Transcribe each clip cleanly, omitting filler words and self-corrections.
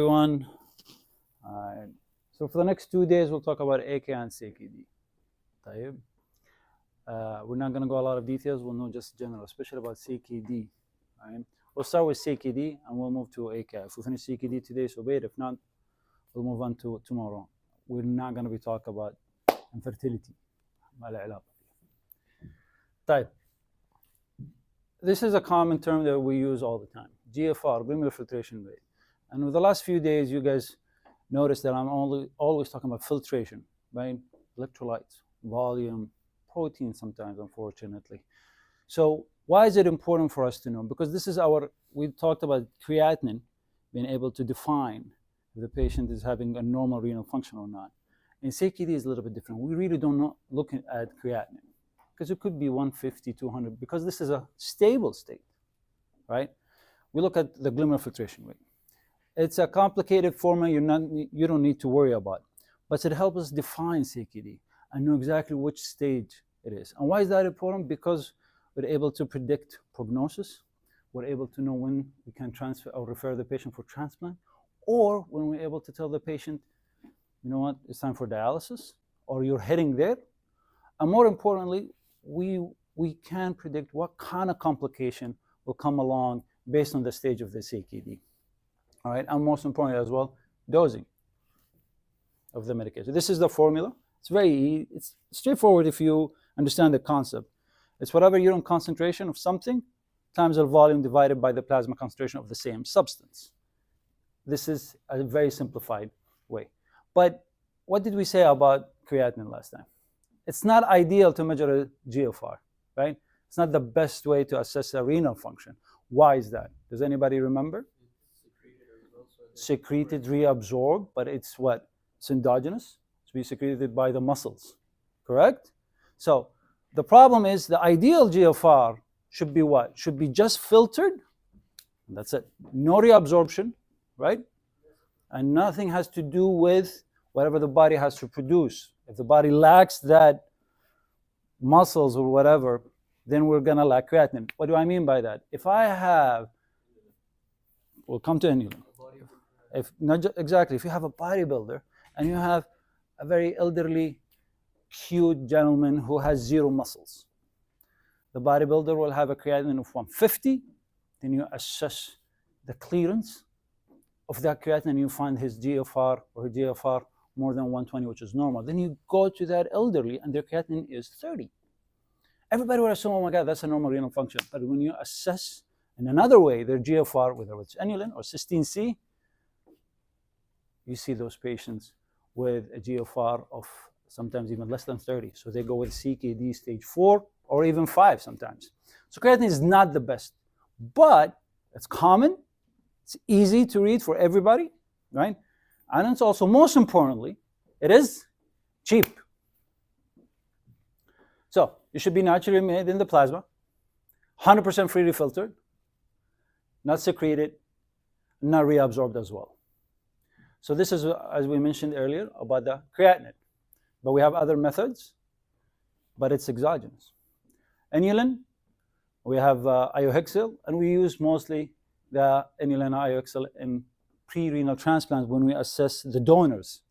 Everyone. So for the next 2 days, we'll talk about AK and CKD. طيب. We're not going to go a lot of details. We'll know just general, especially about CKD. Right? We'll start with CKD and we'll move to AK. If we finish CKD today, so be it. If not, we'll move on to tomorrow. We're not going to be talking about infertility. طيب. This is a common term that we use all the time. GFR, glomerular filtration rate. And over the last few days, you guys notice that I'm always talking about filtration, right? Electrolytes, volume, protein sometimes, unfortunately. So why is it important for us to know? Because this is we talked about creatinine being able to define if the patient is having a normal renal function or not. And CKD is a little bit different. We really don't look at creatinine because it could be 150, 200, because this is a stable state, right? We look at the glomerular filtration rate. It's a complicated formula you don't need to worry about, but it helps us define CKD and know exactly which stage it is. And why is that important? Because we're able to predict prognosis. We're able to know when we can transfer or refer the patient for transplant, or when we're able to tell the patient, you know what, it's time for dialysis, or you're heading there. And more importantly, we can predict what kind of complication will come along based on the stage of the CKD. All right, and most importantly as well, dosing of the medication. This is the formula. It's straightforward if you understand the concept. It's whatever unit concentration of something times the volume divided by the plasma concentration of the same substance. This is a very simplified way. But what did we say about creatinine last time? It's not ideal to measure a GFR, right? It's not the best way to assess a renal function. Why is that? Does anybody remember? Secreted, reabsorbed, but it's what? It's endogenous. It's being secreted by the muscles, correct? So the problem is the ideal GFR should be what? Should be just filtered. That's it. No reabsorption, right? And nothing has to do with whatever the body has to produce. If the body lacks that muscles or whatever, then we're going to lack creatinine. What do I mean by that? If I have, we'll come to inulin. If you have a bodybuilder and you have a very elderly, cute gentleman who has zero muscles, the bodybuilder will have a creatinine of 150. Then you assess the clearance of that creatinine, you find his GFR or her GFR more than 120, which is normal. Then you go to that elderly and their creatinine is 30. Everybody would assume, oh my God, that's a normal renal function. But when you assess in another way their GFR, whether it's inulin or cysteine C, you see those patients with a GFR of sometimes even less than 30. So they go with CKD stage 4 or even 5 sometimes. So creatinine is not the best, but it's common. It's easy to read for everybody, right? And it's also, most importantly, it is cheap. So it should be naturally made in the plasma, 100% freely filtered, not secreted, not reabsorbed as well. So this is, as we mentioned earlier, about the creatinine. But we have other methods, but it's exogenous. Inulin, we have iohexyl, and we use mostly the inulin iohexyl in pre-renal transplants when we assess the donors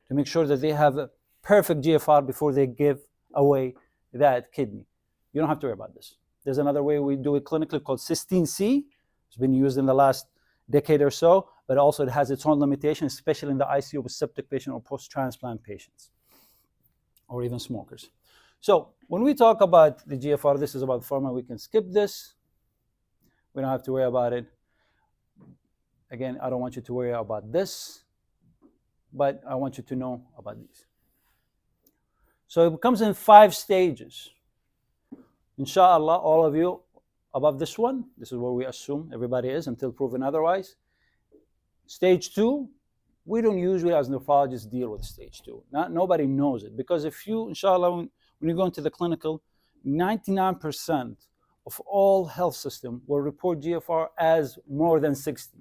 to make sure that they have a perfect GFR before they give away that kidney. You don't have to worry about this. There's another way we do it clinically called cysteine C. It's been used in the last decade or so, but also it has its own limitations, especially in the ICU with septic patient or post-transplant patients, or even smokers. So when we talk about the GFR, this is about the formula. We can skip this. We don't have to worry about it. Again, I don't want you to worry about this, but I want you to know about these. So it comes in 5 stages. Inshallah, all of you above this one, this is where we assume everybody is until proven otherwise. Stage 2, we don't usually as nephrologists deal with stage 2. Nobody knows it, because if you, inshallah, when you go into the clinical, 99% of all health system will report GFR as more than 60.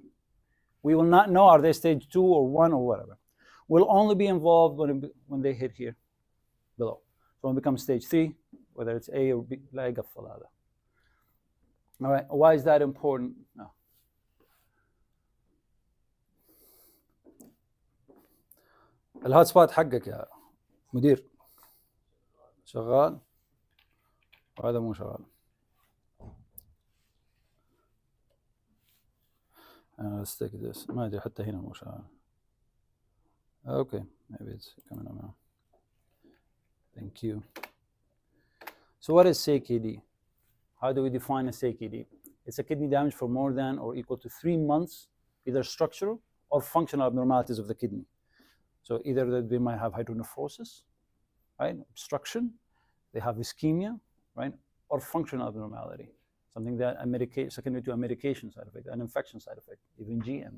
We will not know are they stage 2 or 1 or whatever. We'll only be involved when they hit here below. So when it becomes stage 3, whether it's A or B, la يقفل هذا. All right, why is that important? No. الهوت سبوت حقك يا مدير شغال وهذا مو شغال. let's take this. ما ادري حتى هنا مو شغال. Okay, maybe it's coming on now. Thank you. So what is CKD? How do we define a CKD? It's a kidney damage for more than or equal to 3 months, either structural or functional abnormalities of the kidney. So either that they might have hydronephrosis, right, obstruction, they have ischemia, right, or functional abnormality, something that secondary to a medication side effect, an infection side effect, even GN,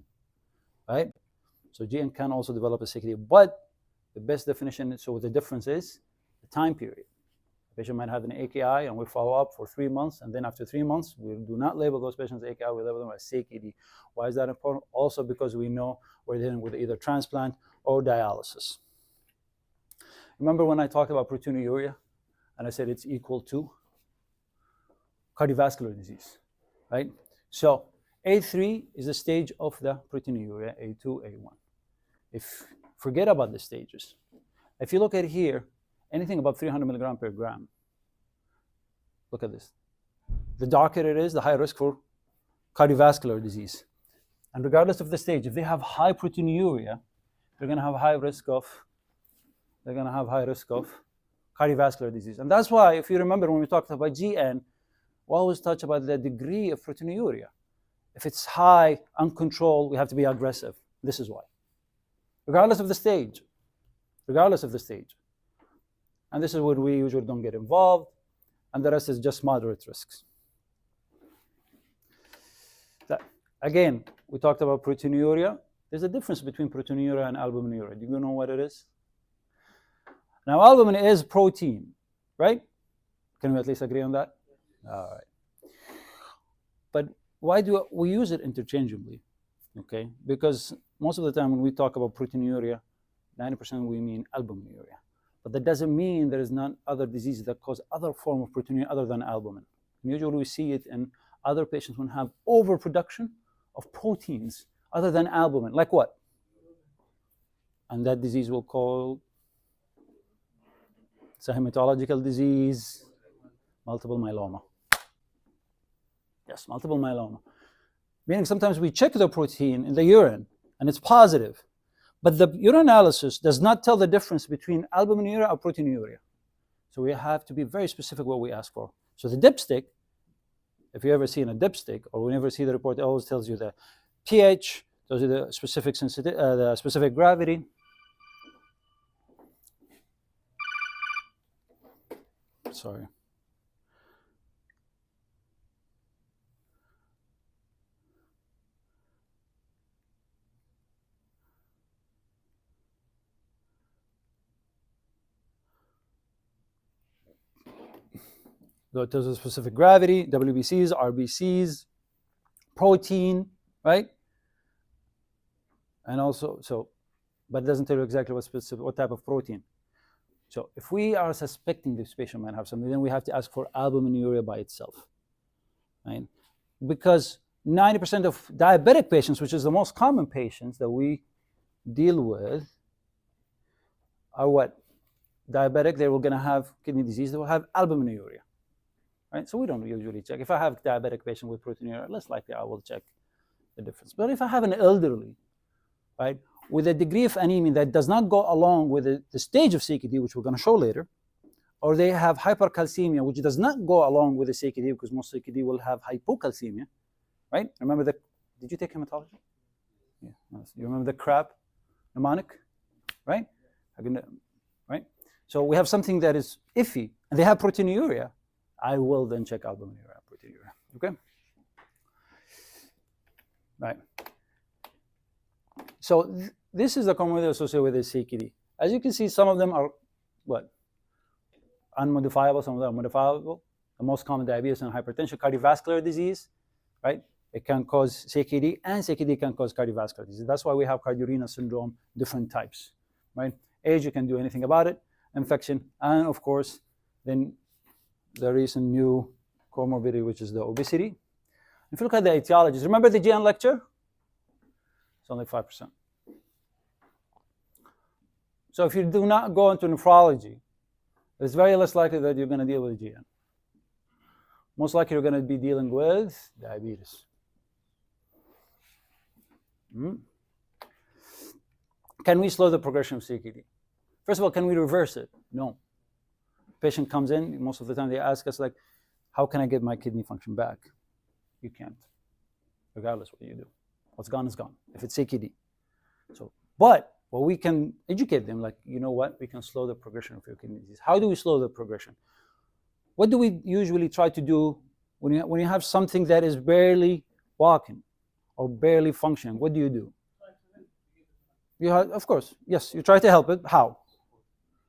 right? So GN can also develop a CKD, but the best definition, so the difference is the time period. The patient might have an AKI and we follow up for 3 months, and then after 3 months, we do not label those patients AKI, we label them as CKD. Why is that important? Also because we know we're dealing with either transplant or dialysis. Remember when I talked about proteinuria and I said it's equal to cardiovascular disease, right? So A3 is the stage of the proteinuria, A2, A1. Forget about the stages. If you look at here, anything above 300 milligram per gram, look at this. The darker it is, the higher risk for cardiovascular disease. And regardless of the stage, if they have high proteinuria, they're going to have high risk of cardiovascular disease. And that's why, if you remember when we talked about GN, we always touch about the degree of proteinuria. If it's high, uncontrolled, we have to be aggressive. This is why. Regardless of the stage. And this is where we usually don't get involved, and the rest is just moderate risks. Again, we talked about proteinuria. There's a difference between proteinuria and albuminuria. Do you know what it is? Now, albumin is protein, right? Can we at least agree on that? All right. But why do we use it interchangeably? Okay, because most of the time when we talk about proteinuria, 90% we mean albuminuria. But that doesn't mean there is not other diseases that cause other form of proteinuria other than albumin. And usually we see it in other patients who have overproduction of proteins other than albumin. Like what? And that disease we'll call, it's a hematological disease, multiple myeloma. Yes, multiple myeloma. Meaning sometimes we check the protein in the urine and it's positive, but the urinalysis does not tell the difference between albuminuria or proteinuria. So we have to be very specific what we ask for. So the dipstick, if you ever seen a dipstick or whenever see the report, it always tells you the pH, tells you the specific sensitivity, the specific gravity. Sorry. So it tells us specific gravity, WBCs, RBCs, protein, right? And also, but it doesn't tell you exactly what type of protein. So if we are suspecting this patient might have something, then we have to ask for albuminuria by itself, right? Because 90% of diabetic patients, which is the most common patients that we deal with, are what? Diabetic, they were going to have kidney disease, they will have albuminuria. Right? So we don't usually check. If I have a diabetic patient with proteinuria, less likely I will check the difference. But if I have an elderly, right, with a degree of anemia that does not go along with the stage of CKD, which we're going to show later, or they have hypercalcemia, which does not go along with the CKD, because most CKD will have hypocalcemia, right? Remember did you take hematology? Yeah. You remember the crab mnemonic, right? Right? So we have something that is iffy, and they have proteinuria. I will then check albuminuria, proteinuria, okay? Right. So this is the comorbidity associated with the CKD. As you can see, some of them are what? Unmodifiable, some of them are modifiable. The most common diabetes and hypertension, cardiovascular disease, right? It can cause CKD, and CKD can cause cardiovascular disease. That's why we have cardiorenal syndrome, different types, right? Age, you can do anything about it. Infection, and of course, then the recent new comorbidity, which is the obesity. If you look at the etiologies, remember the GN lecture? It's only 5%. So if you do not go into nephrology, it's very less likely that you're going to deal with GN. Most likely you're going to be dealing with diabetes. Can we slow the progression of CKD? First of all, can we reverse it? No. Patient comes in, most of the time they ask us, like, how can I get my kidney function back? You can't, regardless what you do. What's gone is gone, if it's CKD. So, but well, we can educate them, like, you know what, we can slow the progression of your kidney disease. How do we slow the progression? What do we usually try to do when you have something that is barely walking or barely functioning? What do? You have, of course, yes, you try to help it. How?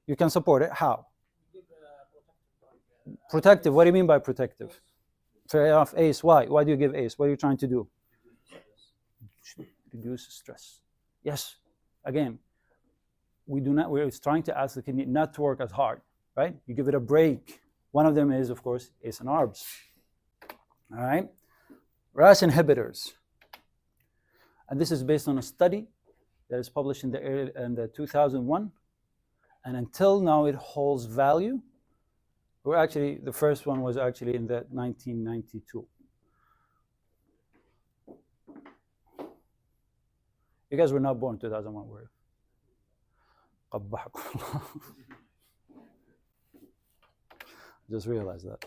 You can support it. How? Protective. What do you mean by protective? Fair enough. ACE. Why? Why do you give ACE? What are you trying to do? Reduce stress. Yes. Again, we're trying to ask the kidney not to work as hard, right? You give it a break. One of them is, of course, ACE and ARBs. All right? RAS inhibitors. And this is based on a study that is published in the 2001. And until now, it holds value. The first one was actually in the 1992. You guys were not born in 2001, were you? Just realized that.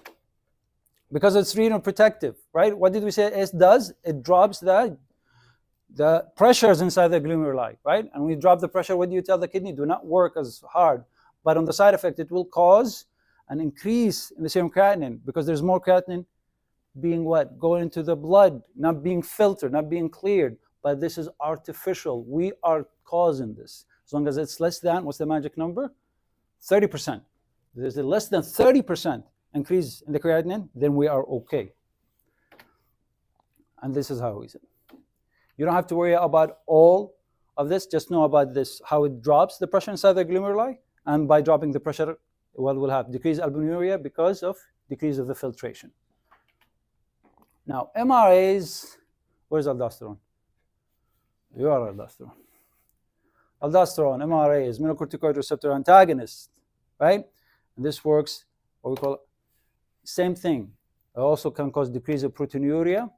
Because it's renal protective, right? What did we say it does? It drops the pressures inside the glomeruli, right? And when you drop the pressure, what do you tell the kidney? Do not work as hard. But on the side effect, it will cause an increase in the serum creatinine, because there's more creatinine being what? Going into the blood, not being filtered, not being cleared. But this is artificial. We are causing this. As long as it's less than, what's the magic number? 30%. There's a less than 30% increase in the creatinine, then we are okay. And this is how we say. You don't have to worry about all of this. Just know about this, how it drops the pressure inside the glomeruli. And by dropping the pressure, what will happen? Decrease albuminuria because of decrease of the filtration. Now, MRAs, where's aldosterone? You are aldosterone. Aldosterone, MRA, is mineralocorticoid receptor antagonist, right? And this works, what we call, same thing. It also can cause decrease of proteinuria,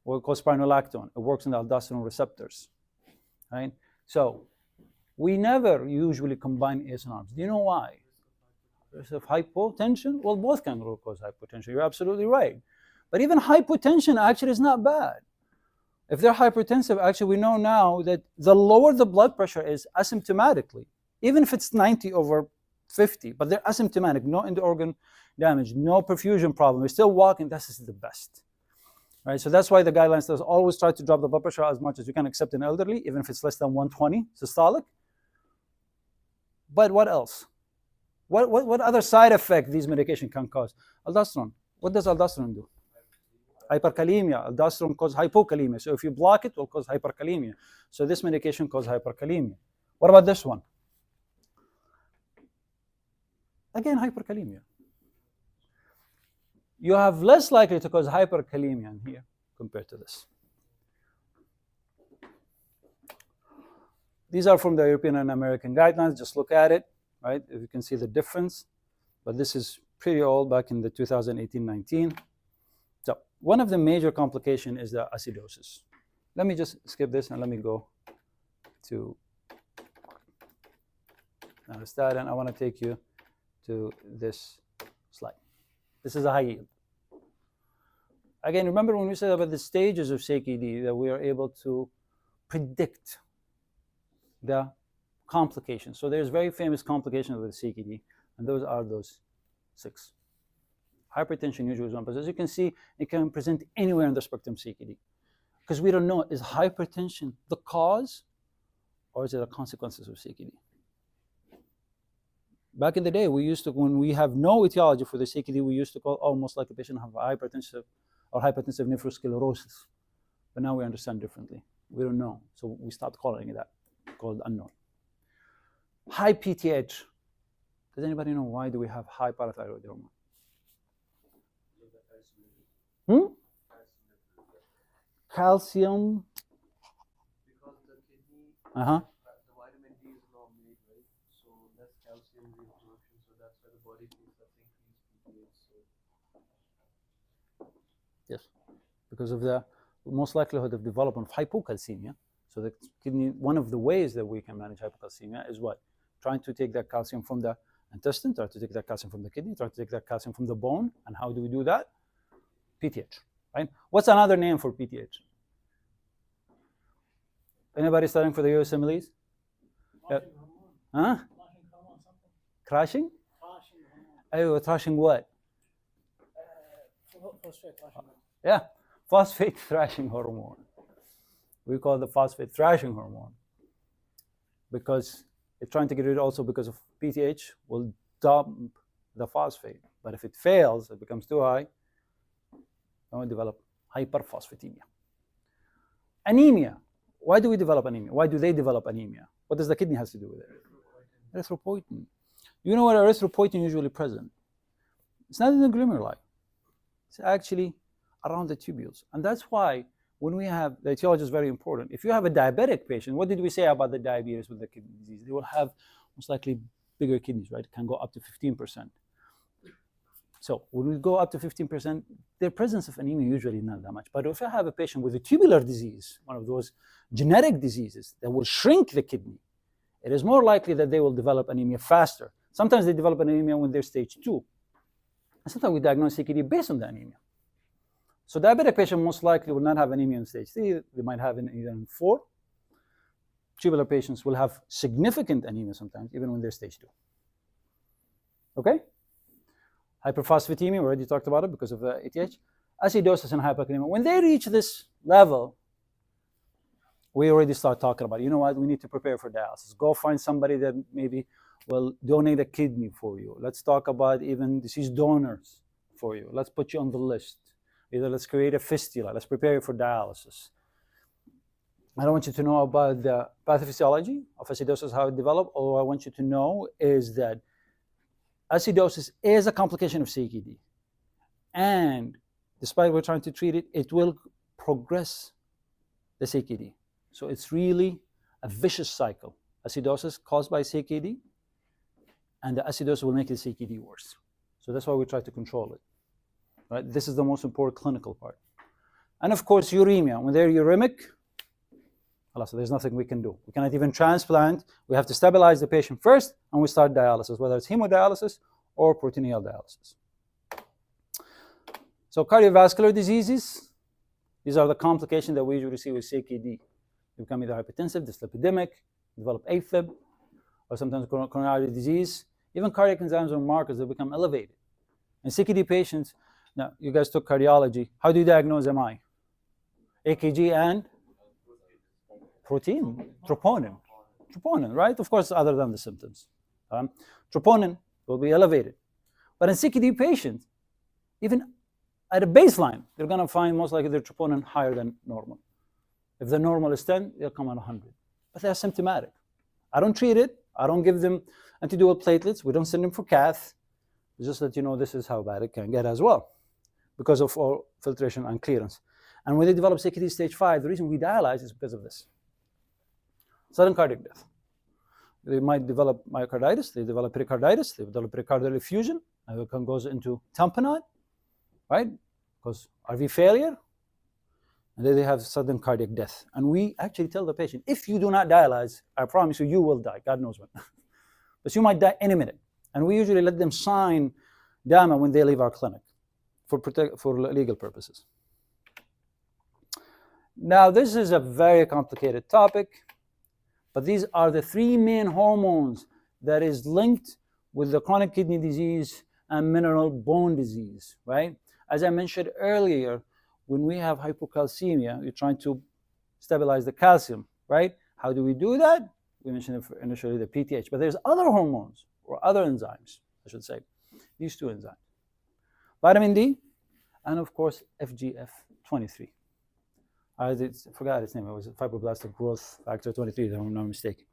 what we call spironolactone. It works on the aldosterone receptors, right? So we never usually combine ACE and ARBs. Do you know why? Risk of hypotension? Well, both can cause hypotension. You're absolutely right. But even hypotension actually is not bad. If they're hypertensive, actually we know now that the lower the blood pressure is asymptomatically, even if it's 90/50, but they're asymptomatic, no end-organ damage, no perfusion problem, they're still walking, this is the best. Right? So that's why the guidelines does always try to drop the blood pressure as much as you can, except in elderly, even if it's less than 120 systolic. But what else? What other side effect these medications can cause? Aldosterone. What does aldosterone do? Hyperkalemia. Aldosterone causes hypokalemia. So if you block it, it will cause hyperkalemia. So this medication causes hyperkalemia. What about this one? Again, hyperkalemia. You have less likely to cause hyperkalemia in here compared to this. These are from the European and American guidelines. Just look at it, right? If you can see the difference. But this is pretty old, back in the 2018-19. So one of the major complications is the acidosis. Let me just skip this and let me go to statin. I want to take you to this slide. This is a high yield. Again, remember when we said about the stages of CKD that we are able to predict the complications. So there's very famous complications with CKD, and those are those 6. Hypertension usually is one, but as you can see, it can present anywhere in the spectrum CKD. Because we don't know, is hypertension the cause or is it a consequence of CKD? Back in the day, we used to, when we have no etiology for the CKD, we used to call almost like a patient have hypertensive or hypertensive nephrosclerosis. But now we understand differently. We don't know, so we stopped calling it that, called unknown. High PTH. Does anybody know why do we have high parathyroid hormone? Calcium. Because the kidney, the vitamin D less calcium reabsorption, so that's why the body thinks that's increased pH. Yes, because of the most likelihood of development of hypocalcemia. So the kidney, one of the ways that we can manage hypocalcemia is what? Trying to take that calcium from the intestine, try to take that calcium from the kidney, try to take that calcium from the bone. And how do we do that? PTH, right? What's another name for PTH? Anybody studying for the USMLEs? Huh? Crashing? أيوة, thrashing what? Yeah, phosphate thrashing hormone. We call it the phosphate thrashing hormone because it's trying to get rid also because of PTH will dump the phosphate. But if it fails, it becomes too high, then we develop hyperphosphatemia. Anemia. Why do we develop anemia? Why do they develop anemia? What does the kidney has to do with it? Erythropoietin. You know what erythropoietin usually present? It's not in the glomeruli. It's actually around the tubules. And that's why when we have, the etiology is very important. If you have a diabetic patient, what did we say about the diabetes with the kidney disease? They will have most likely bigger kidneys, right? It can go up to 15%. So when we go up to 15%, the presence of anemia usually not that much. But if I have a patient with a tubular disease, one of those genetic diseases that will shrink the kidney, it is more likely that they will develop anemia faster. Sometimes they develop anemia when they're stage 2. And sometimes we diagnose CKD based on the anemia. So diabetic patient most likely will not have anemia in stage 3. They might have it either in 4. Tubular patients will have significant anemia sometimes, even when they're stage 2. Okay? Hyperphosphatemia, we already talked about it because of the ATH. Acidosis and hyperkalemia. When they reach this level, we already start talking about, you know what, we need to prepare for dialysis. Go find somebody that maybe will donate a kidney for you. Let's talk about even deceased donors for you. Let's put you on the list. Either let's create a fistula. Let's prepare you for dialysis. I don't want you to know about the pathophysiology of acidosis, how it develops. All I want you to know is that acidosis is a complication of CKD. And despite we're trying to treat it, it will progress the CKD. So it's really a vicious cycle. Acidosis caused by CKD, and the acidosis will make the CKD worse. So that's why we try to control it. Right? This is the most important clinical part. And of course, uremia. When they're uremic, so there's nothing we can do. We cannot even transplant. We have to stabilize the patient first, and we start dialysis, whether it's hemodialysis or peritoneal dialysis. So cardiovascular diseases, these are the complications that we usually see with CKD. You become either hypertensive, dyslipidemic, develop AFib, or sometimes coronary disease. Even cardiac enzymes or markers, they become elevated. In CKD patients, now you guys took cardiology. How do you diagnose MI? AKG and protein, troponin, right? Of course, other than the symptoms. Troponin will be elevated. But in CKD patients, even at a baseline, they're going to find most likely their troponin higher than normal. If the normal is 10, they'll come at 100. But they're symptomatic. I don't treat it. I don't give them antidual platelets. We don't send them for cath. Just that you know this is how bad it can get as well because of all filtration and clearance. And when they develop CKD stage 5, the reason we dialyze is because of this. Sudden cardiac death. They might develop myocarditis, they develop pericarditis, they develop pericardial effusion, and it goes into tamponade, right? Because RV failure, and then they have sudden cardiac death. And we actually tell the patient, if you do not dialyze, I promise you, you will die. God knows when. But you might die any minute. And we usually let them sign DAMA when they leave our clinic for legal purposes. Now, this is a very complicated topic, but these are the 3 main hormones that is linked with the chronic kidney disease and mineral bone disease, right? As I mentioned earlier, when we have hypocalcemia, you're trying to stabilize the calcium, right? How do we do that? We mentioned initially the PTH, but there's other hormones or other enzymes, I should say. These 2 enzymes. Vitamin D, and of course, FGF23. I forgot its name. It was fibroblastic growth factor 23, if I'm not mistaken.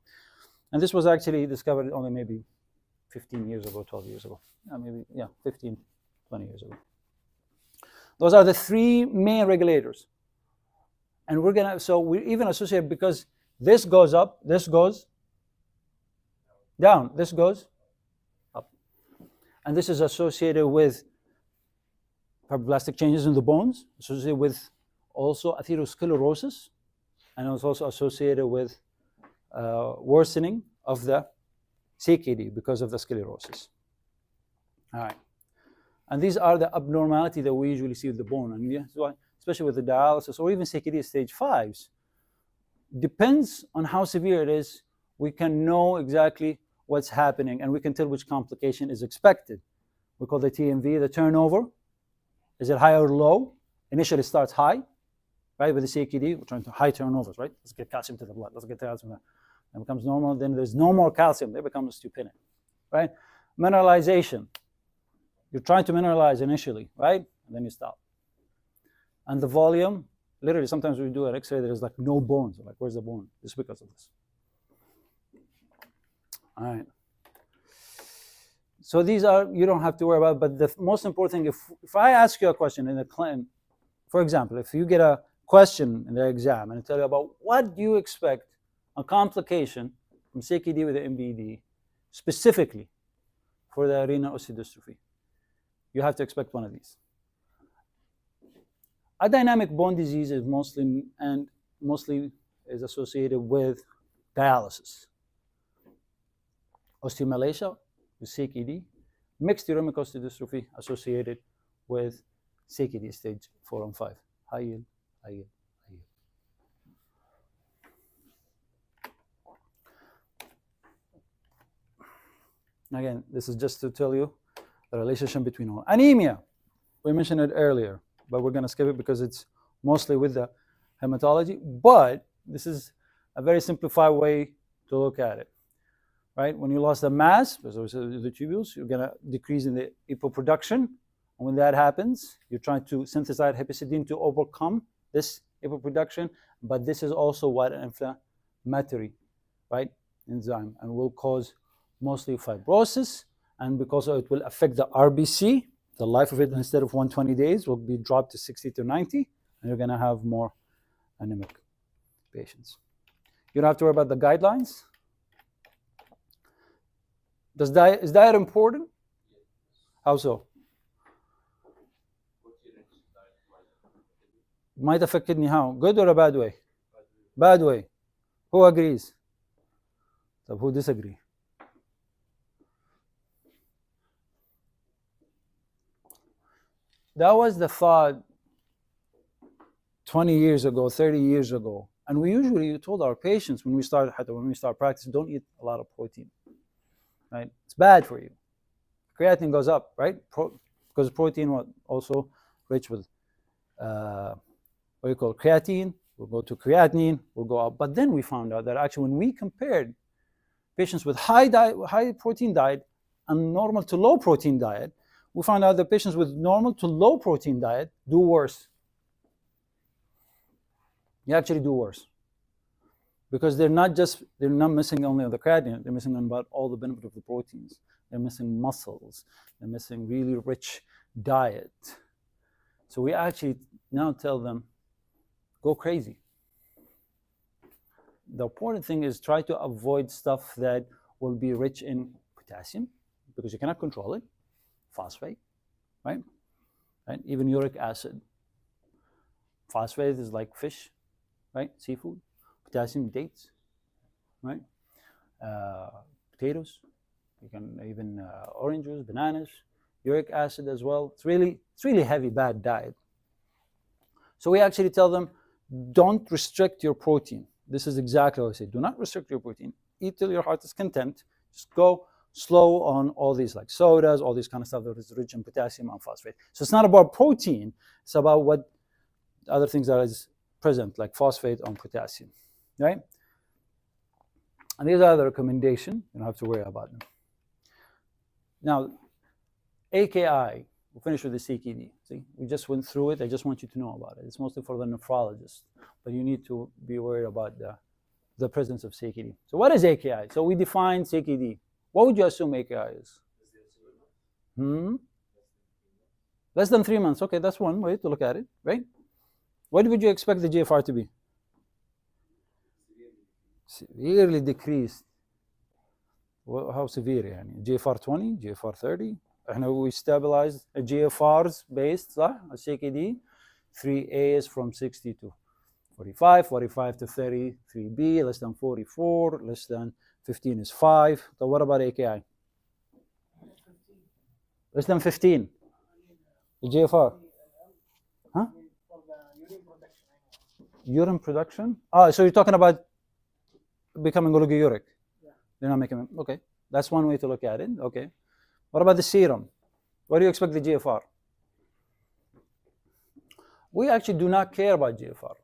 And this was actually discovered only maybe 15 years ago, 12 years ago. 15, 20 years ago. Those are the 3 main regulators. And we even associate, because this goes up, this goes down. This goes up. And this is associated with fibroblastic changes in the bones, associated with also atherosclerosis, and it's also associated with worsening of the CKD because of the sclerosis. All right. And these are the abnormality that we usually see with the bone. And yeah, so especially with the dialysis or even CKD stage 5s, depends on how severe it is, we can know exactly what's happening and we can tell which complication is expected. We call the TMV, the turnover. Is it high or low? Initially it starts high, right? With the CKD, we're trying to high turnovers, right? Let's get calcium to the blood. Let's get calcium. It becomes normal. Then there's no more calcium. They become stupidity, right? Mineralization. You're trying to mineralize initially, right? And then you stop. And the volume, literally, sometimes we do an X-ray, there's like no bones. Like, where's the bone? Just because of this. All right. So these are, you don't have to worry about, but the most important thing, if I ask you a question in the clinic, for example, if you get a question in the exam and I tell you about what do you expect a complication from CKD with the MBD, specifically for the renal osteodystrophy, you have to expect one of these. A dynamic bone disease is mostly is associated with dialysis. Osteomalacia with CKD, mixed uremic osteodystrophy associated with CKD stage 4 and 5. High yield, high yield, high yield. Again, this is just to tell you the relationship between all. Anemia, we mentioned it earlier, but we're going to skip it because it's mostly with the hematology. But this is a very simplified way to look at it, right? When you lost the mass, because the tubules, you're going to decrease in the EPO production. And when that happens, you're trying to synthesize hepcidin to overcome this EPO production. But this is also what an inflammatory, right, enzyme, and will cause mostly fibrosis. And because it will affect the RBC, the life of it, instead of 120 days, will be dropped to 60 to 90, and you're going to have more anemic patients. You don't have to worry about the guidelines. Is diet important? How so? Might affect kidney how? Good or a bad way? Bad way. Who agrees? So who disagree? That was the thought 20 years ago, 30 years ago. And we usually told our patients when we start practice, don't eat a lot of protein, right? It's bad for you. Creatinine goes up, right? Because protein also rich with, creatine, we'll go to creatinine, we'll go up. But then we found out that actually when we compared patients with high protein diet and normal to low protein diet, we found out that patients with normal to low protein diet do worse. You actually do worse. Because they're not missing only on the creatinine, they're missing on about all the benefit of the proteins. They're missing muscles, they're missing really rich diet. So we actually now tell them, go crazy. The important thing is try to avoid stuff that will be rich in potassium, because you cannot control it. Phosphate, right? And even uric acid. Phosphate is like fish, right? Seafood. Potassium, dates, right? Potatoes. You can even oranges, bananas, uric acid as well. It's really heavy, bad diet. So we actually tell them, don't restrict your protein. This is exactly what I say. Do not restrict your protein. Eat till your heart is content. Just go slow on all these like sodas, all these kind of stuff that is rich in potassium and phosphate. So it's not about protein. It's about what other things that is present, like phosphate and potassium, right? And these are the recommendations. You don't have to worry about them. Now, AKI, we'll finish with the CKD. See, we just went through it. I just want you to know about it. It's mostly for the nephrologist, but you need to be worried about the presence of CKD. So what is AKI? So we define CKD. What would you assume AKI is? Less than 3 months. Okay, that's one way to look at it, right? What would you expect the GFR to be? Severely decreased. How severe يعني GFR 20 GFR 30 احنا we stabilized GFRs based صح CKD 3A is from 60 to 45 45 to 30 3B less than 44 less than 15 is 5. So what about AKI? Less than 15 the GFR. Huh? Urine production? Oh, so you're talking about becoming oliguric. They're not making, okay. That's one way to look at it, okay. What about the serum? What do you expect the GFR? We actually do not care about GFR.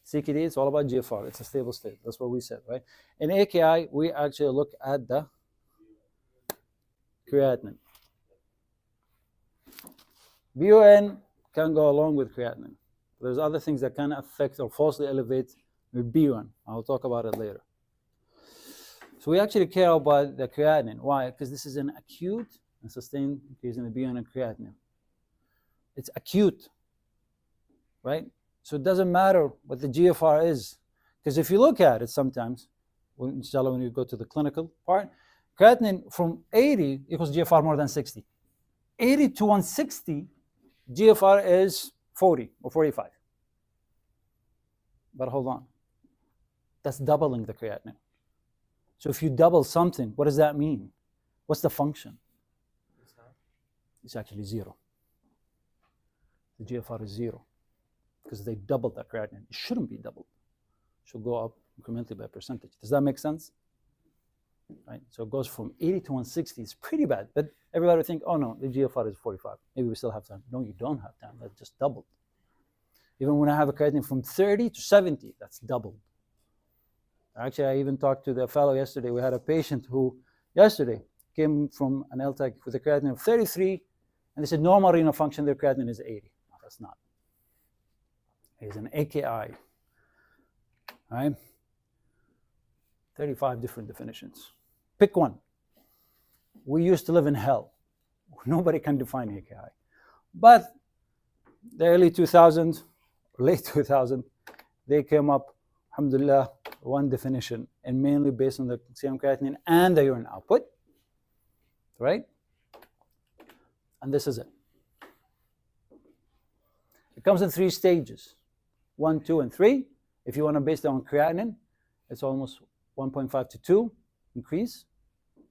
CKD, it's all about GFR. It's a stable state. That's what we said, right? In AKI, we actually look at the creatinine. BUN can go along with creatinine. There's other things that can affect or falsely elevate with BUN. I'll talk about it later. So we actually care about the creatinine. Why? Because this is an acute and sustained increase in the BUN and creatinine. It's acute, right? So it doesn't matter what the GFR is. Because if you look at it sometimes, inshallah, when you go to the clinical part, creatinine from 80 equals GFR more than 60. 80 to 160, GFR is 40 or 45. But hold on. That's doubling the creatinine. So if you double something, what does that mean? What's the function? It's actually 0. The GFR is 0 because they doubled that creatinine. It shouldn't be doubled. It should go up incrementally by percentage. Does that make sense? Right? So it goes from 80 to 160. It's pretty bad. But everybody would think, oh no, the GFR is 45. Maybe we still have time. No, you don't have time. That's just doubled. Even when I have a creatinine from 30 to 70, that's doubled. Actually, I even talked to the fellow yesterday. We had a patient who yesterday came from an LTAC with a creatinine of 33, and they said normal renal function, their creatinine is 80. No, that's not. It's an AKI. Right? 35 different definitions. Pick one. We used to live in hell. Nobody can define AKI. But the early 2000s, late 2000s, they came up, alhamdulillah, one definition, and mainly based on the serum creatinine and the urine output, right? And this is it. It comes in 3 stages, 1, 2, and 3. If you want to base it on creatinine, it's almost 1.5 to 2 increase.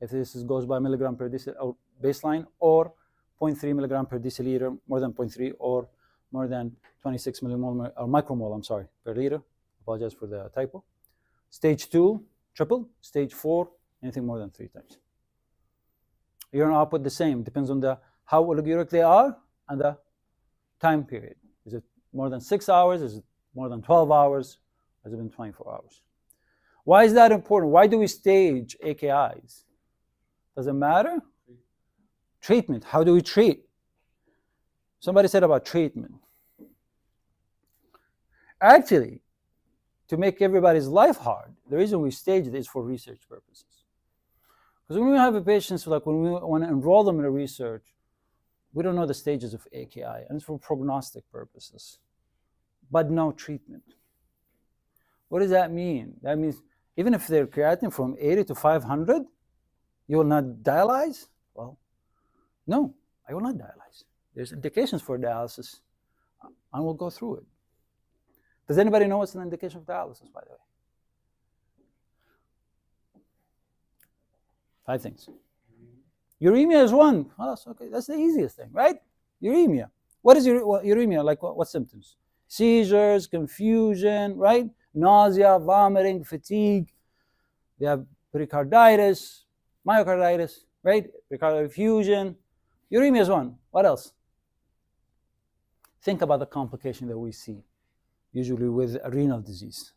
If this goes by milligram per deciliter or baseline, or 0.3 milligram per deciliter, more than 0.3, or more than 26 millimole or micromole, I'm sorry, per liter. Apologize for the typo. Stage 2, triple. Stage 4, anything more than 3 times. Urine output the same. Depends on how oliguric they are and the time period. Is it more than 6 hours? Is it more than 12 hours? Has it been 24 hours? Why is that important? Why do we stage AKIs? Does it matter? Treatment. How do we treat? Somebody said about treatment. Actually, to make everybody's life hard, the reason we stage it is for research purposes. Because when we have a patient, like when we want to enroll them in a research, we don't know the stages of AKI, and it's for prognostic purposes, but no treatment. What does that mean? That means even if they're creatinine from 80 to 500, you will not dialyze? Well, no, I will not dialyze. There's indications for dialysis, and we'll go through it. Does anybody know what's an indication of dialysis, by the way? 5 things. Uremia is one. Oh, that's okay. That's the easiest thing, right? Uremia. What is uremia? Like what symptoms? Seizures, confusion, right? Nausea, vomiting, fatigue. They have pericarditis, myocarditis, right? Pericardial effusion. Uremia is one. What else? Think about the complication that we see, usually with renal disease.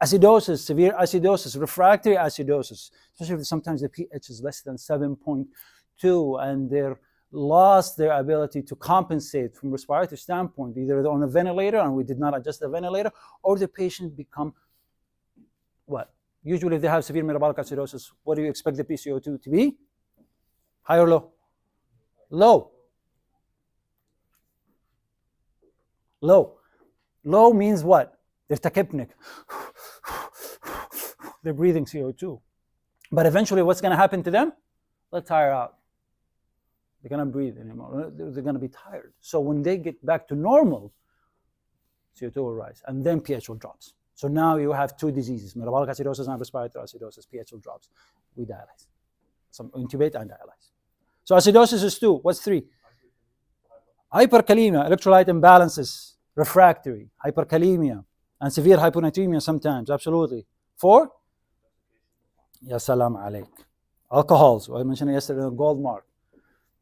Acidosis, severe acidosis, refractory acidosis, especially if sometimes the pH is less than 7.2 and they're lost their ability to compensate from respiratory standpoint. Either they're on a ventilator and we did not adjust the ventilator, or the patient become what? Usually if they have severe metabolic acidosis, what do you expect the PCO2 to be? High or low? Low. Low. Low means what? They're tachypnic. They're breathing CO2. But eventually, what's going to happen to them? They'll tire out. They cannot breathe anymore. They're going to be tired. So when they get back to normal, CO2 will rise, and then pH will drop. So now you have two diseases, metabolic acidosis and respiratory acidosis. pH will drop. We dialyze. Some intubate and dialyze. So acidosis is 2. What's 3? Hyperkalemia, electrolyte imbalances, refractory, hyperkalemia, and severe hyponatremia sometimes, absolutely. 4? Ya salam alayk. Alcohols, I mentioned yesterday, the gold mark.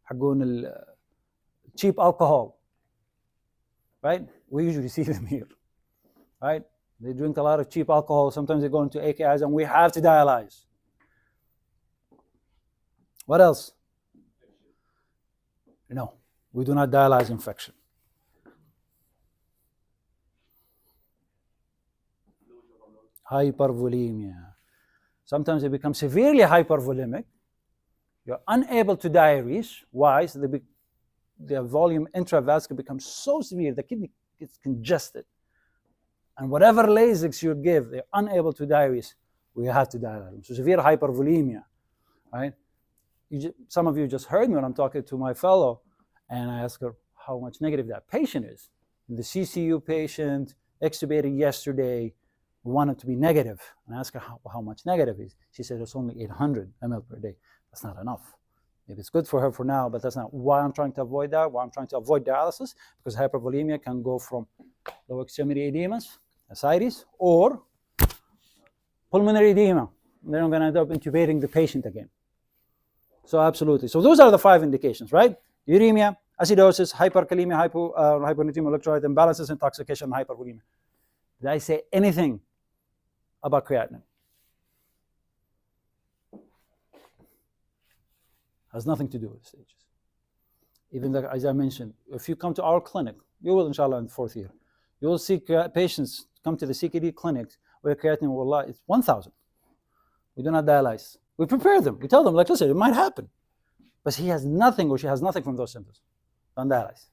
حقون cheap alcohol, right? We usually see them here, right? They drink a lot of cheap alcohol. Sometimes they go into AKIs, and we have to dialyze. What else? No, we do not dialyze infection. Hypervolemia. Sometimes they become severely hypervolemic. You're unable to diurese. Why? So the volume intravascular becomes so severe, the kidney gets congested. And whatever Lasix you give, they're unable to diurese. We have to dialyze them. So severe hypervolemia, right? Some of you just heard me when I'm talking to my fellow, and I asked her how much negative that patient is. The CCU patient extubated yesterday, wanted to be negative. And I asked her how much negative is. She said it's only 800 ml per day. That's not enough. Maybe it's good for her for now, but that's not why I'm trying to avoid that. Why I'm trying to avoid dialysis, because hypervolemia can go from lower extremity edemas, ascites, or pulmonary edema. Then I'm going to end up intubating the patient again. So absolutely. So those are the 5 indications, right? Uremia, acidosis, hyperkalemia, hyponatremia, electrolyte imbalances, intoxication, and hypervolemia. Did I say anything about creatinine? Has nothing to do with stages. Even as I mentioned, if you come to our clinic, you will, inshallah, in the 4th year, you will see patients come to the CKD clinics where creatinine will lie. It's 1,000. We do not dialyze. We prepare them. We tell them, like, listen, it might happen. But he has nothing or she has nothing from those symptoms. Don't dialyze.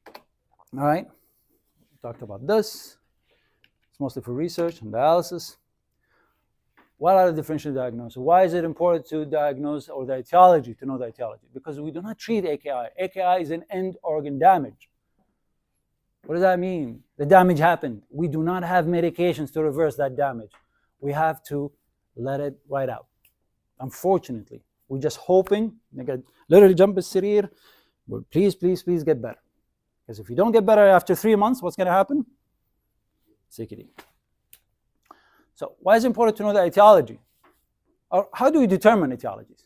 All right? We talked about this. It's mostly for research and dialysis. What are the differential diagnoses? Why is it important to diagnose, or the etiology, to know the etiology? Because we do not treat AKI. AKI is an end organ damage. What does that mean? The damage happened. We do not have medications to reverse that damage. We have to let it ride out. Unfortunately, we're just hoping, literally jump السرير, please, please, please get better. Because if you don't get better after 3 months, what's going to happen? CKD. So why is it important to know the etiology? Or how do we determine etiologies?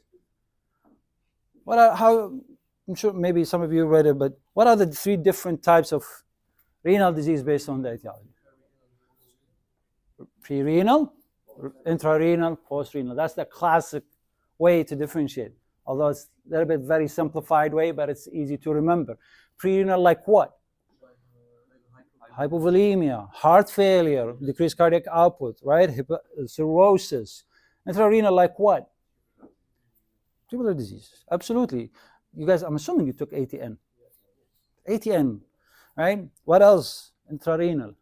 I'm sure maybe some of you read it, but what are the 3 different types of renal disease based on the etiology? Pre-renal, intrarenal, post-renal. That's the classic way to differentiate. Although it's a little bit very simplified way, but it's easy to remember. Pre-renal, like what? Hypovolemia, heart failure, decreased cardiac output, right? Cirrhosis. Intrarenal, like what? Tubular disease. Absolutely. You guys, I'm assuming you took ATN. ATN, right? What else? Intrarenal.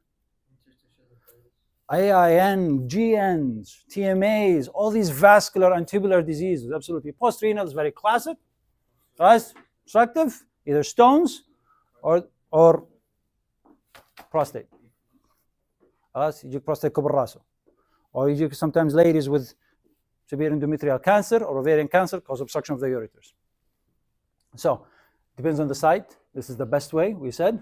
AIN, GNs, TMAs, all these vascular and tubular diseases. Absolutely. Post-renal is very classic. Right? Obstructive, either stones or prostate. يجيك prostate كبر راسه. Or يجيك sometimes ladies with severe endometrial cancer or ovarian cancer cause obstruction of the ureters. So, depends on the site. This is the best way, we said.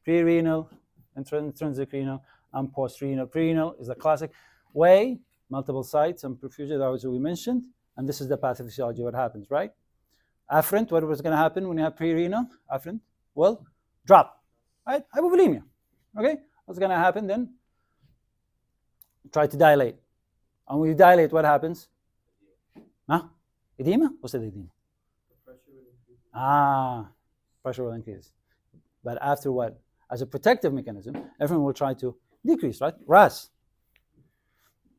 Pre-renal, intrinsic renal, and post-renal. Pre-renal is the classic way, multiple sites and perfusion, that was what we mentioned. And this is the pathophysiology, what happens, right? Afferent, what was going to happen when you have pre-renal? Afferent, well, drop, right? Hypovolemia, okay? What's going to happen then? Try to dilate. And when you dilate, what happens? Huh? Edema? What's the edema? Pressure will increase. But after what? As a protective mechanism, everyone will try to decrease, right? RAS.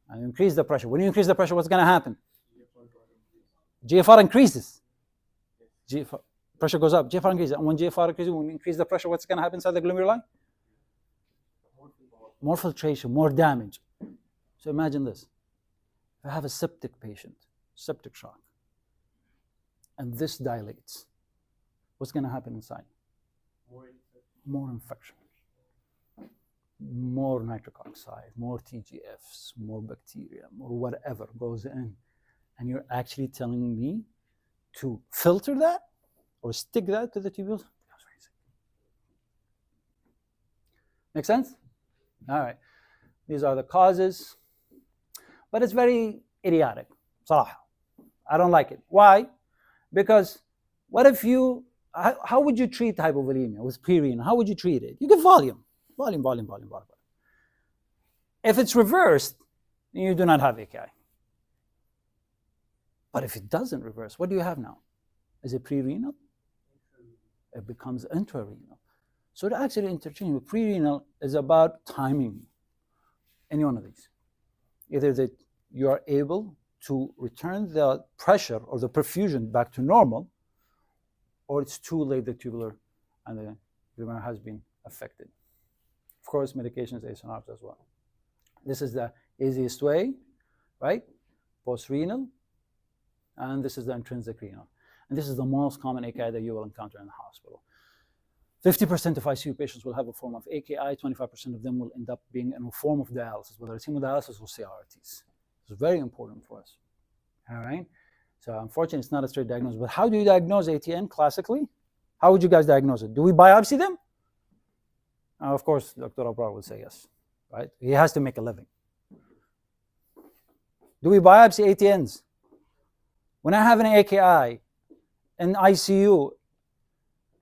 And increase the pressure. When you increase the pressure, what's going to happen? GFR increases. Pressure goes up. GFR increases. And when GFR increases, when you increase the pressure, what's going to happen inside the glomeruli? More filtration, more damage. So imagine this. If I have a septic patient, septic shock, and this dilates, what's going to happen inside? More infection, more nitric oxide, more TGFs, more bacteria, more whatever goes in. And you're actually telling me to filter that or stick that to the tubules? Make sense? All right. These are the causes. But it's very idiotic. صراحة. I don't like it. Why? Because what if you, how would you treat hypovolemia with pre-renal? How would you treat it? You give volume. Volume. If it's reversed, you do not have AKI. But if it doesn't reverse, what do you have now? Is it pre-renal? It becomes intrarenal. So to actually interchange with pre-renal is about timing any one of these. Either that you are able to return the pressure or the perfusion back to normal, or it's too late, the tubular and the glomerular has been affected. Of course, medications, ACE and ARBs as well. This is the easiest way, right? Post-renal, and this is the intrinsic renal. And this is the most common AKI that you will encounter in the hospital. 50% of ICU patients will have a form of AKI, 25% of them will end up being in a form of dialysis, whether it's hemodialysis or CRRTs. It's very important for us, all right? So unfortunately, it's not a straight diagnosis, but how do you diagnose ATN classically? How would you guys diagnose it? Do we biopsy them? Of course, Dr. Abrar would say yes, right? He has to make a living. Do we biopsy ATNs? When I have an AKI in ICU,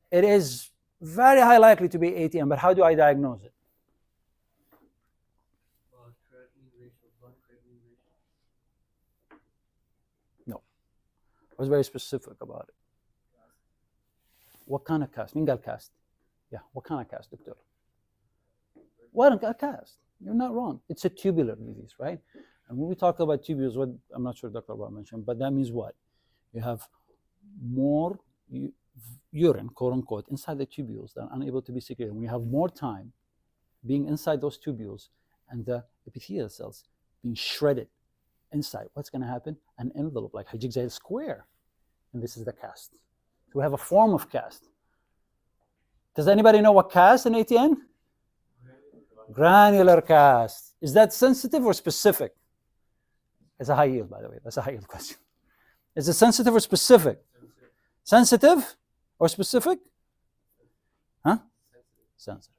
it is very high likely to be ATN, but how do I diagnose it? No. I was very specific about it. What kind of cast? Mingal cast. Yeah, what kind of cast, doctor? What a cast? You're not wrong. It's a tubular disease, right? And when we talk about tubules, what I'm not sure Dr. Abrar mentioned, but that means what? You have more urine, quote unquote, inside the tubules that are unable to be secreted. When you have more time being inside those tubules and the epithelial cells being shredded inside, what's going to happen? An envelope, like a jigsaw square. And this is the cast. So we have a form of cast. Does anybody know what cast in ATN? Granular cast. Is that sensitive or specific? It's a high yield, by the way. That's a high yield question. Is it sensitive or specific? Sensitive or specific? Huh? Sensitive.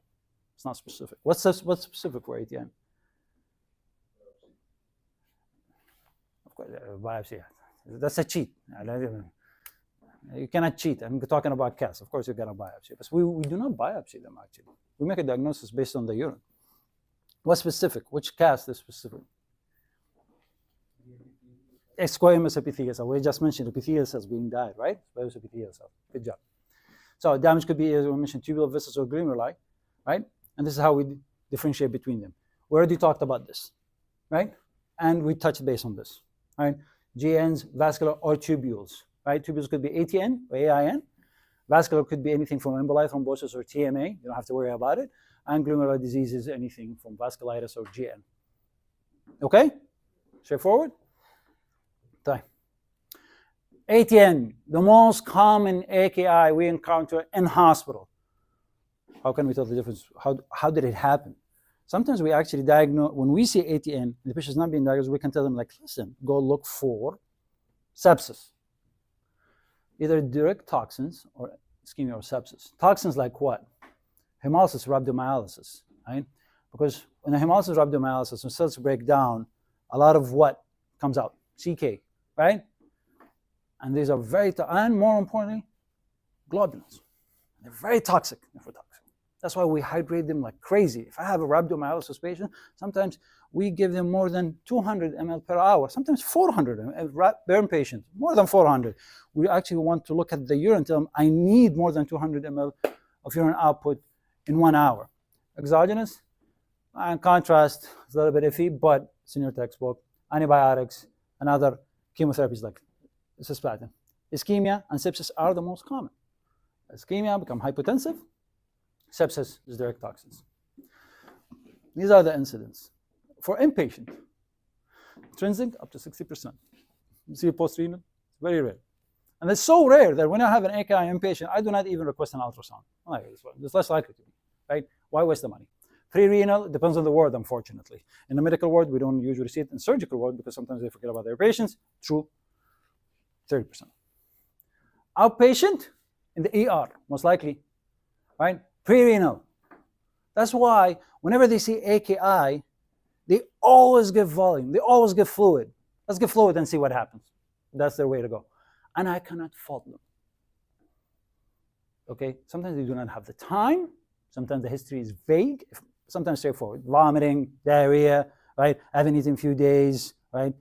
It's not specific. What's specific for ATN? Of course, biopsy. That's a cheat. You cannot cheat. I'm talking about cast. Of course, you're going to biopsy. But we do not biopsy them, actually. We make a diagnosis based on the urine. What's specific? Which cast is specific? Squamous epithelial cell. We just mentioned epithelial cells being dyed, right? Squamous epithelial cell. Good job. So damage could be, as we mentioned, tubular vessels or glomeruli, right? And this is how we differentiate between them. We already talked about this, right? And we touched base on this, right? GNs, vascular, or tubules, right? Tubules could be ATN or AIN. Vascular could be anything from emboli, thrombosis, or TMA. You don't have to worry about it. And glomerular disease is anything from vasculitis or GN. Okay? Straightforward? ATN, the most common AKI we encounter in hospital. How can we tell the difference? How did it happen? Sometimes we actually diagnose, when we see ATN, the patient's not being diagnosed, we can tell them, like, listen, go look for sepsis. Either direct toxins or ischemia or sepsis. Toxins like what? Hemolysis, rhabdomyolysis, right? Because when the hemolysis, rhabdomyolysis, when cells break down, a lot of what comes out? CK, right? And these are very, and more importantly, globulins. They're very toxic, nephrotoxic. That's why we hydrate them like crazy. If I have a rhabdomyolysis patient, sometimes we give them more than 200 ml per hour, sometimes 400 ml. Burn patient, more than 400. We actually want to look at the urine, tell them, I need more than 200 ml of urine output in 1 hour. Exogenous, in contrast, it's a little bit iffy, but it's in your textbook. Antibiotics and other chemotherapies like cisplatin. Ischemia and sepsis are the most common. Ischemia become hypotensive. Sepsis is direct toxins. These are the incidents. For inpatient, Intrinsic, up to 60%. You see post-renal? Very rare. And it's so rare that when I have an AKI inpatient, I do not even request an ultrasound. I'm like, it's less likely to be, right? Why waste the money? Pre-renal, depends on the ward, unfortunately. In the medical ward, we don't usually see it. In surgical ward, because sometimes they forget about their patients, true, 30%. Outpatient, in the ER, most likely, right? Pre-renal. That's why whenever they see AKI, they always give volume. They always give fluid. Let's give fluid and see what happens. That's their way to go. And I cannot fault them. Okay? Sometimes they do not have the time. Sometimes the history is vague. Sometimes straightforward. Vomiting, diarrhea, right? Haven't eaten in a few days, right?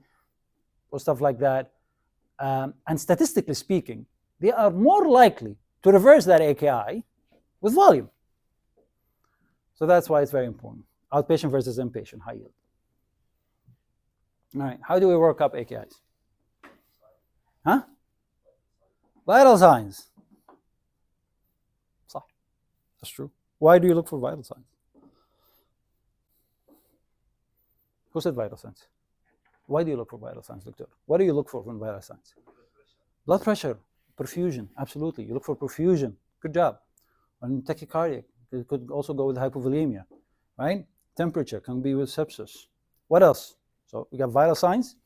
Or stuff like that. And statistically speaking, they are more likely to reverse that AKI with volume. So that's why it's very important. Outpatient versus inpatient, high yield. All right, how do we work up AKIs? Huh? Vital signs. That's true. Why do you look for vital signs? Who said vital signs? Why do you look for vital signs, doctor? What do you look for from vital signs? Blood pressure, perfusion, absolutely. You look for perfusion. Good job. And tachycardia, it could also go with hypovolemia, right? Temperature can be with sepsis. What else? So we got vital signs.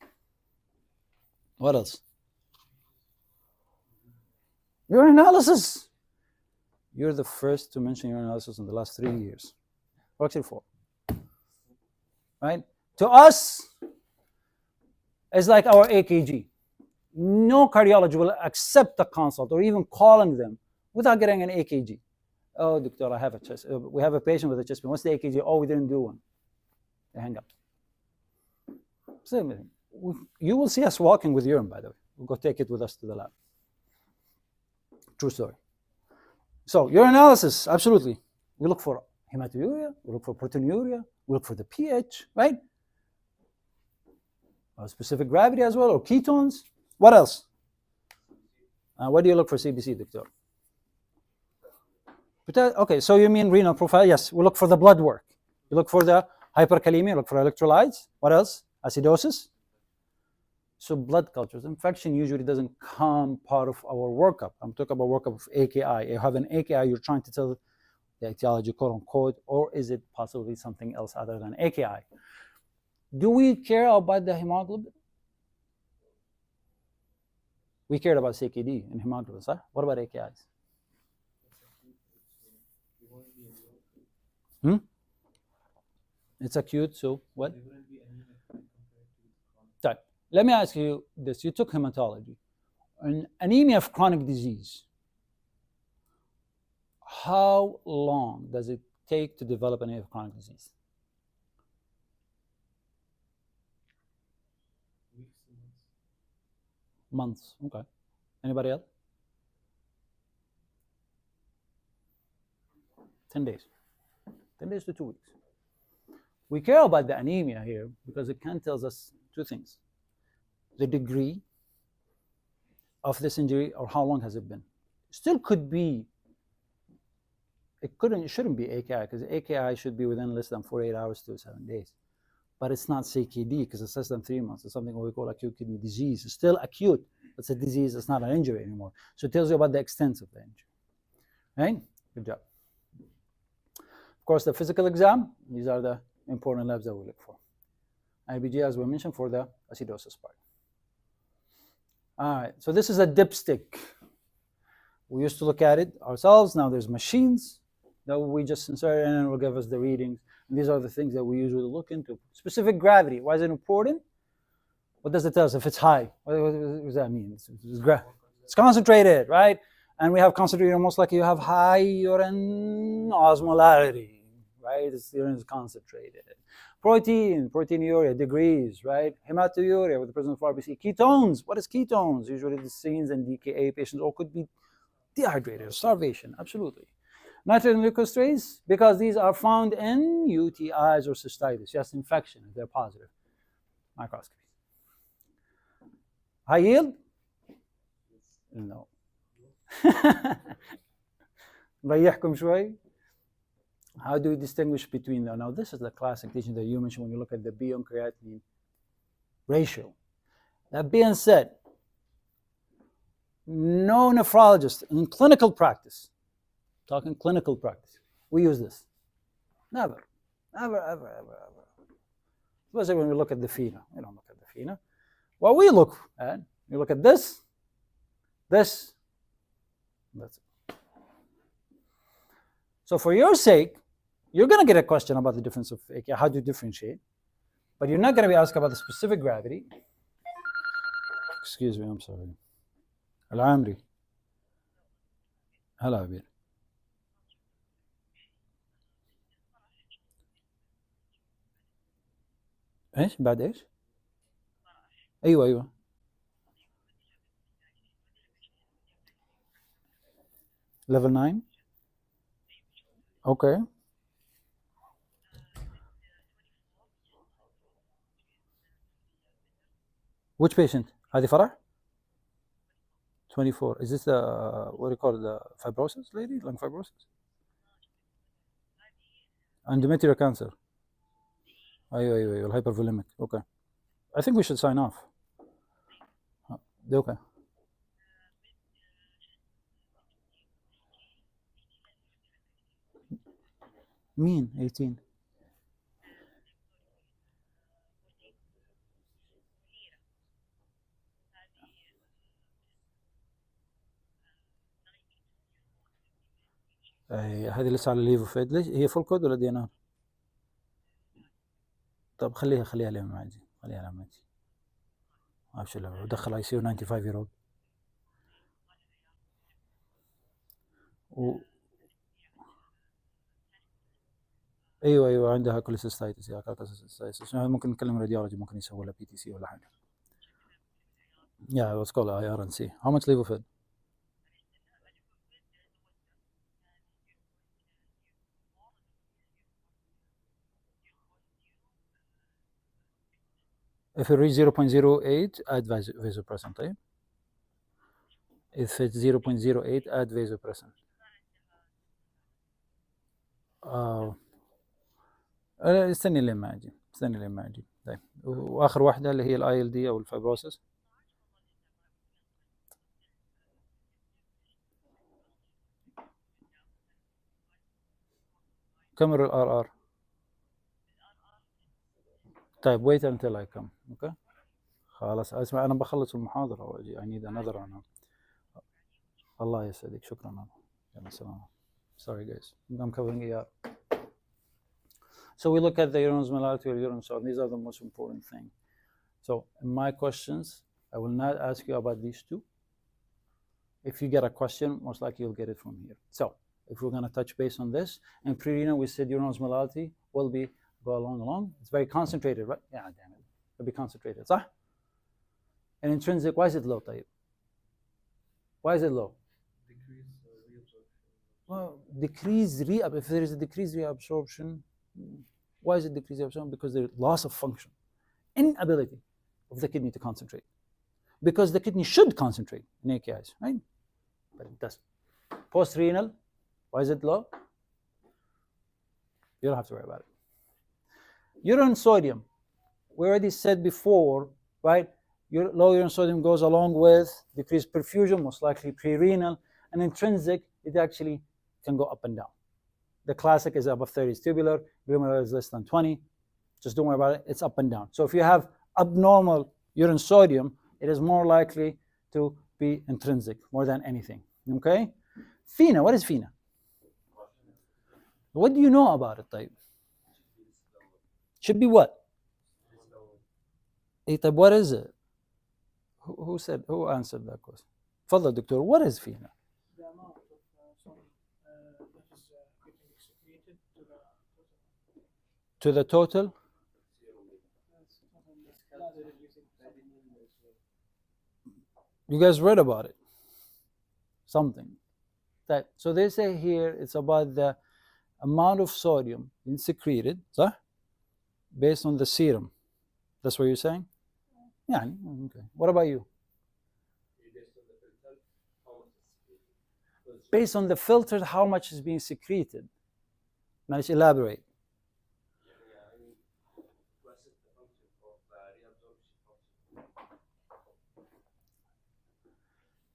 What else? Urinalysis. You're the first to mention urinalysis in the last 3 years. Or actually 4. Right? To us, it's like our AKG. No cardiologist will accept a consult or even calling them without getting an AKG. Oh, doctor, I have a chest. We have a patient with a chest pain. What's the AKG? Oh, we didn't do one. They hang up. So, you will see us walking with urine, by the way. We'll go take it with us to the lab. True story. So, urinalysis, absolutely. We look for hematuria, we look for proteinuria, we look for the pH, right? Specific gravity as well, or ketones. What else? What do you look for CBC, doctor? Okay, so you mean renal profile? Yes, we look for the blood work. You look for the hyperkalemia, look for electrolytes. What else? Acidosis. So blood cultures. Infection usually doesn't come part of our workup. I'm talking about workup of AKI. You have an AKI, you're trying to tell the etiology, quote unquote, or is it possibly something else other than AKI? Do we care about the hemoglobin? We cared about CKD and hemoglobin, huh? What about AKIs? It's acute, so what? Right. Let me ask you this. You took hematology. An anemia of chronic disease, how long does it take to develop anemia of chronic disease? Months. Okay. Anybody else? 10 days. 10 days to 2 weeks. We care about the anemia here because it can tell us 2 things. The degree of this injury or how long has it been. Still could be, it shouldn't be AKI because AKI should be within less than 48 hours to 7 days. But it's not CKD because it's less than 3 months. It's something we call acute kidney disease. It's still acute. It's a disease. It's not an injury anymore. So it tells you about the extent of the injury. Right? Good job. Of course, the physical exam, these are the important labs that we look for. IBG, as we mentioned, for the acidosis part. All right, so this is a dipstick. We used to look at it ourselves. Now there's machines that we just insert in and will give us the readings. And these are the things that we usually look into. Specific gravity, why is it important? What does it tell us if it's high? What does that mean? It's concentrated, right? And we have concentrated, most likely you have high urine osmolarity, right? Urine is concentrated. Proteinuria, degrees, right? Hematuria with the presence of RBC. Ketones, what is ketones? Usually the scenes and DKA patients, or could be dehydrated, starvation, absolutely. Nitrogen leukostrains, because these are found in UTIs or cystitis, just infection if they're positive. Microscopy. High yield? No. ريحكم شوي. How do we distinguish between them? Now, this is the classic teaching that you mentioned when you look at the B on creatinine. ratio. That being said, no nephrologist in clinical practice, talking clinical practice, we use this. Never, ever, ever, ever, ever. Especially when we look at the FINA. We don't look at the FINA. What we look at, we look at this, that's it. So for your sake, you're going to get a question about the difference of how do you differentiate, but you're not going to be asked about the specific gravity. Excuse me, I'm sorry. العامري هلا عبير. ايش بعد ايش؟ ايوه level 9. Okay. Which patient? هذه فرح؟ 24. Is this the what do you call it, the fibrosis lady, lung fibrosis? Endometrial cancer. ايوه الهايبرفوليميك. Okay. I think we should sign off. Okay. مين 18؟ هذه لسه على ليفوفيد. ليش هي فول كود ولا دي ان ار؟ طب خليها لما اجي، ابشر لو دخل اي سي 95 year old. ايوه عندها كوليسيستايتس. ممكن نكلم راديولوجي، ممكن يسوي لها بي تي سي ولا حاجه. Yeah, let's call it IR and see. How much levofed? If it reaches 0.08, add vasopressin. طيب. If it's 0.08, add vasopressin. استني لما اجي. طيب، واخر واحده اللي هي الاي ال دي او الفايبروسس. كم الار ار؟ طيب wait until I come. اوكي خلاص. اسمع، انا بخلص المحاضره واجي. I need another one. الله يسعدك، شكرا. يلا سلام. Sorry guys, I'm covering ER. So we look at the urine osmolality or urine salt. These are the most important thing. So in my questions, I will not ask you about these two. If you get a question, most likely you'll get it from here. So if we're going to touch base on this, in pre-renal we said urine osmolality will be go along. It's very concentrated, right? Yeah, damn it. It'll be concentrated, صح? And intrinsic, why is it low, طيب? Why is it low? Well, if there is a decreased reabsorption, why is it decreased reabsorption? Because there's loss of function, inability of the kidney to concentrate. Because the kidney should concentrate in AKIs, right? But it doesn't. Post-renal, why is it low? You don't have to worry about it. Urine sodium, we already said before, right? Low urine sodium goes along with decreased perfusion, most likely pre-renal, and intrinsic, it actually can go up and down. The classic is above 30 is tubular, glomerular is less than 20. Just don't worry about it, it's up and down. So if you have abnormal urine sodium, it is more likely to be intrinsic more than anything, okay? FINA, what is FINA? What do you know about it, طيب? Should be what? What is it? Who answered that question? تفضل دكتور, what is FINA? The amount of sodium that is getting excreted to the total? You guys read about it? Something. So they say here it's about the amount of sodium being secreted, صح? Based on the serum. That's what you're saying? Yeah. Okay. What about you? Based on the filter, how much is being secreted? Now let's elaborate.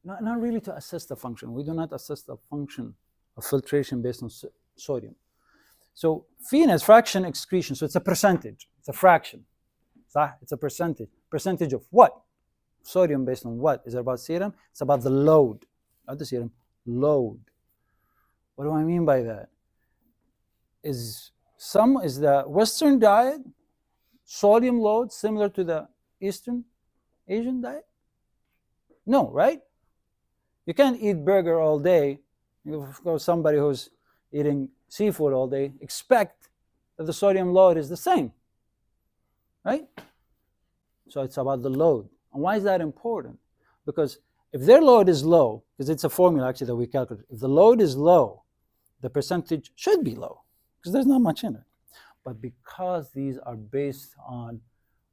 not really to assess the function. We do not assess the function of filtration based on sodium. So FeNA is fraction excretion, so it's a percentage, it's a fraction. It's a percentage. Percentage of what? Sodium based on what? Is it about serum? It's about the load, not the serum, load. What do I mean by that? Is the Western diet sodium load similar to the Eastern Asian diet? No, right? You can't eat burger all day. Of course, somebody who's eating seafood all day expect that the sodium load is the same, right? So it's about the load. And why is that important? Because if their load is low, because it's a formula actually that we calculate, if the load is low, the percentage should be low because there's not much in it. But because these are based on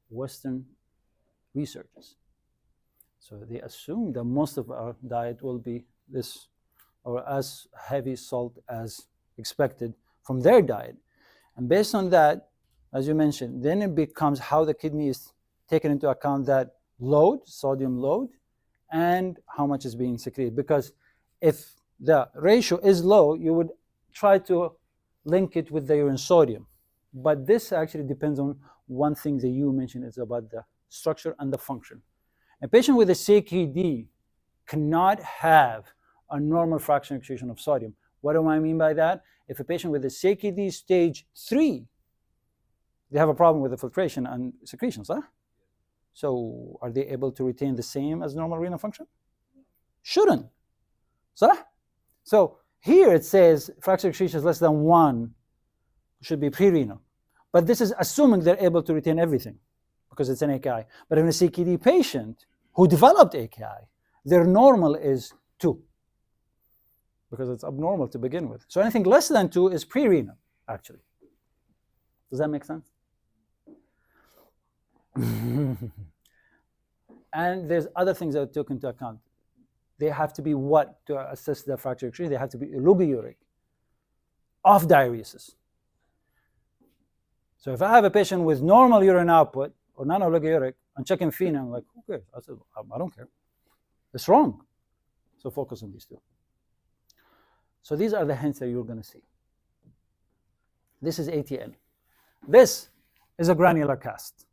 Western researches, so they assume that most of our diet will be this or as heavy salt as expected from their diet. And based on that, as you mentioned, then it becomes how the kidney is taken into account that load, sodium load, and how much is being secreted. Because if the ratio is low, you would try to link it with the urine sodium. But this actually depends on one thing that you mentioned, is about the structure and the function. A patient with a CKD cannot have a normal fraction excretion of sodium. What do I mean by that? If a patient with a CKD stage 3, they have a problem with the filtration and secretions, huh? So are they able to retain the same as normal renal function? Shouldn't. So here it says fraction excretion is less than 1, should be pre-renal. But this is assuming they're able to retain everything because it's an AKI. But in a CKD patient who developed AKI, their normal is 2 because it's abnormal to begin with. So anything less than 2 is pre-renal, actually. Does that make sense? And there's other things that are taken into account. They have to be what to assess the fraction excretion? They have to be oliguric, off diuresis. So if I have a patient with normal urine output or non-oliguric, I'm checking FeNA, I'm like, who cares? I said, I don't care. It's wrong. So focus on these two. So these are the hints that you're going to see. This is ATN. This is a granular cast.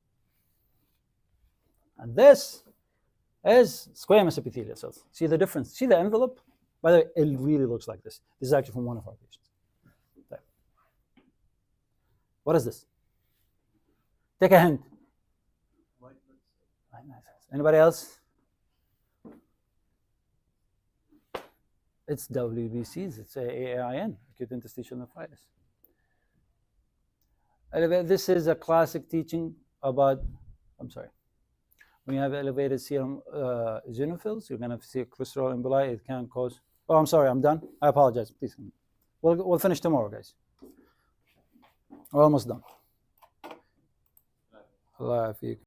And this is squamous epithelial cells. See the difference? See the envelope? By the way, it really looks like this. This is actually from one of our patients. Okay. What is this? Take a hint. Anybody else? It's WBCs. It's AAIN, acute interstitial nephritis. This is a classic teaching about, when you have elevated serum eosinophils, you're going to see cholesterol emboli. It can cause, oh, I'm sorry, I'm done. I apologize, please. We'll finish tomorrow, guys. We're almost done. Allah